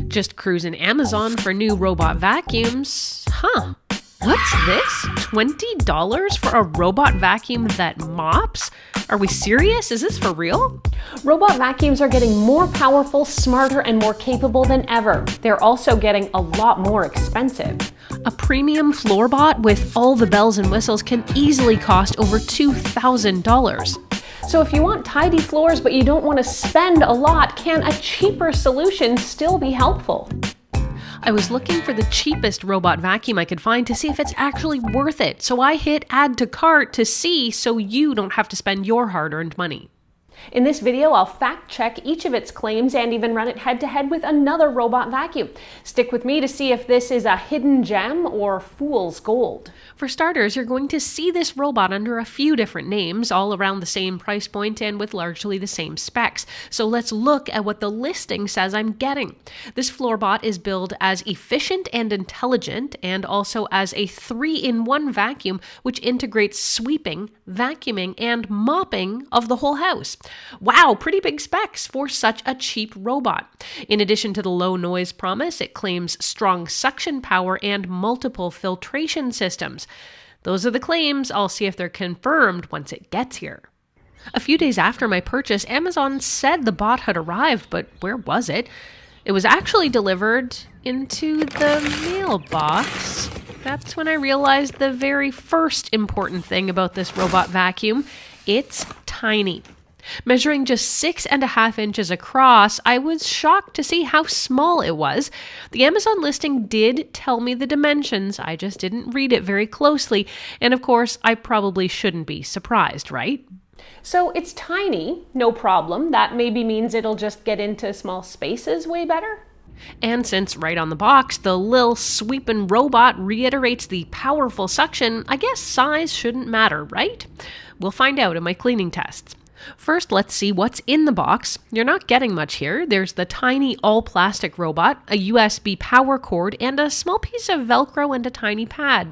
Just cruising Amazon for new robot vacuums. Huh. What's this? $20 for a robot vacuum that mops? Are we serious? Is this for real? Robot vacuums are getting more powerful, smarter, and more capable than ever. They're also getting a lot more expensive. A premium floorbot with all the bells and whistles can easily cost over $2,000. So if you want tidy floors but you don't want to spend a lot, can a cheaper solution still be helpful? I was looking for the cheapest robot vacuum I could find to see if it's actually worth it, so I hit add to cart to see so you don't have to spend your hard-earned money. In this video, I'll fact-check each of its claims and even run it head-to-head with another robot vacuum. Stick with me to see if this is a hidden gem or fool's gold. For starters, you're going to see this robot under a few different names, all around the same price point and with largely the same specs. So let's look at what the listing says I'm getting. This floorbot is billed as efficient and intelligent, and also as a 3-in-1 vacuum, which integrates sweeping, vacuuming, and mopping of the whole house. Wow, pretty big specs for such a cheap robot. In addition to the low noise promise, it claims strong suction power and multiple filtration systems. Those are the claims. I'll see if they're confirmed once it gets here. A few days after my purchase, Amazon said the bot had arrived, but where was it? It was actually delivered into the mailbox. That's when I realized the very first important thing about this robot vacuum. It's tiny. Measuring just 6.5 inches across, I was shocked to see how small it was. The Amazon listing did tell me the dimensions, I just didn't read it very closely, and of course, I probably shouldn't be surprised, right? So it's tiny, no problem. That maybe means it'll just get into small spaces way better. And since right on the box, the lil sweepin' robot reiterates the powerful suction, I guess size shouldn't matter, right? We'll find out in my cleaning tests. First, let's see what's in the box. You're not getting much here. There's the tiny all-plastic robot, a USB power cord, and a small piece of Velcro and a tiny pad.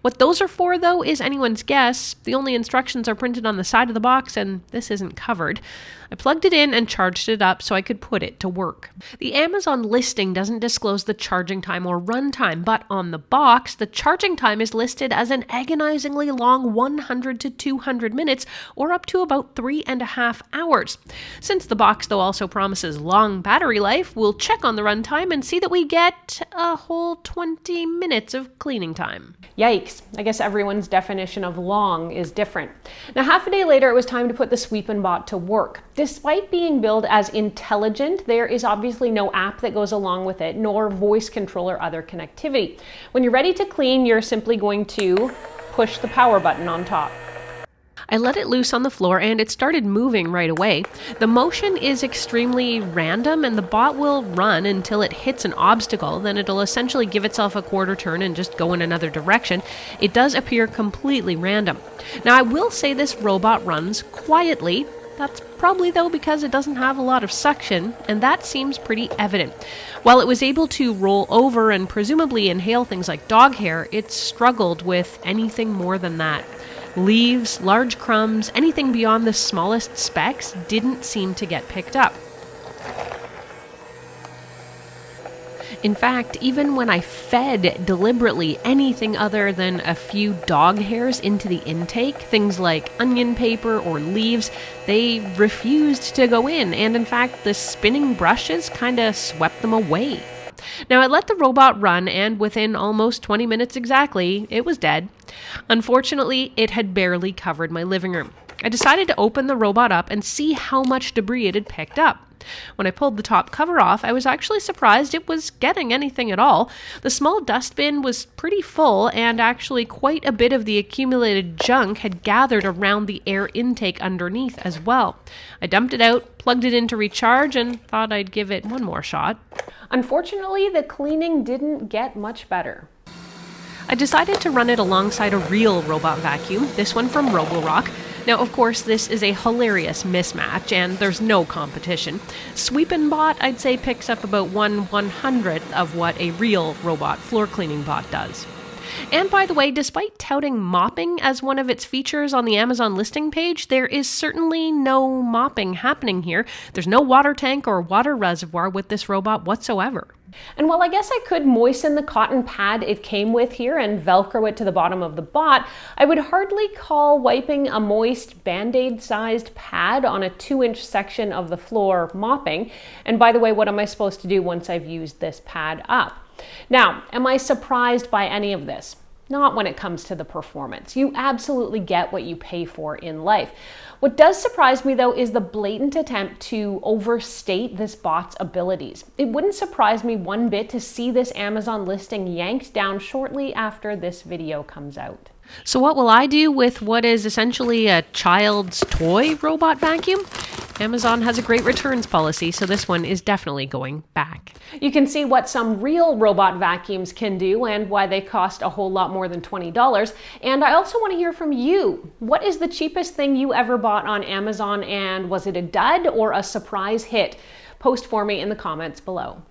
What those are for, though, is anyone's guess. The only instructions are printed on the side of the box, and this isn't covered. I plugged it in and charged it up so I could put it to work. The Amazon listing doesn't disclose the charging time or runtime, but on the box, the charging time is listed as an agonizingly long 100 to 200 minutes, or up to about 3.5 hours. Since the box, though, also promises long battery life, we'll check on the runtime and see that we get a whole 20 minutes of cleaning time. Yikes. I guess everyone's definition of long is different. Now, half a day later, it was time to put the Sweepin' Bot to work. Despite being billed as intelligent, there is obviously no app that goes along with it, nor voice control or other connectivity. When you're ready to clean, you're simply going to push the power button on top. I let it loose on the floor and it started moving right away. The motion is extremely random and the bot will run until it hits an obstacle, then it'll essentially give itself a quarter turn and just go in another direction. It does appear completely random. Now I will say this robot runs quietly. That's probably though because it doesn't have a lot of suction, and that seems pretty evident. While it was able to roll over and presumably inhale things like dog hair, it struggled with anything more than that. Leaves, large crumbs, anything beyond the smallest specks didn't seem to get picked up. In fact, even when I fed deliberately anything other than a few dog hairs into the intake, things like onion paper or leaves, they refused to go in, and in fact, the spinning brushes kind of swept them away. Now, I let the robot run, and within almost 20 minutes exactly, it was dead. Unfortunately, it had barely covered my living room. I decided to open the robot up and see how much debris it had picked up. When I pulled the top cover off, I was actually surprised it was getting anything at all. The small dustbin was pretty full, and actually quite a bit of the accumulated junk had gathered around the air intake underneath as well. I dumped it out, plugged it in to recharge, and thought I'd give it one more shot. Unfortunately, the cleaning didn't get much better. I decided to run it alongside a real robot vacuum, this one from Roborock. Now, of course, this is a hilarious mismatch, and there's no competition. Sweepin' Bot, I'd say, picks up about 1/100th of what a real robot floor cleaning bot does. And by the way, despite touting mopping as one of its features on the Amazon listing page, there is certainly no mopping happening here. There's no water tank or water reservoir with this robot whatsoever. And while I guess I could moisten the cotton pad it came with here and Velcro it to the bottom of the bot, I would hardly call wiping a moist Band-Aid sized pad on a 2-inch section of the floor mopping. And by the way, what am I supposed to do once I've used this pad up? Now, am I surprised by any of this? Not when it comes to the performance. You absolutely get what you pay for in life. What does surprise me though is the blatant attempt to overstate this bot's abilities. It wouldn't surprise me one bit to see this Amazon listing yanked down shortly after this video comes out. So what will I do with what is essentially a child's toy robot vacuum? Amazon has a great returns policy, so this one is definitely going back. You can see what some real robot vacuums can do and why they cost a whole lot more than $20. And I also want to hear from you. What is the cheapest thing you ever bought on Amazon, and was it a dud or a surprise hit? Post for me in the comments below.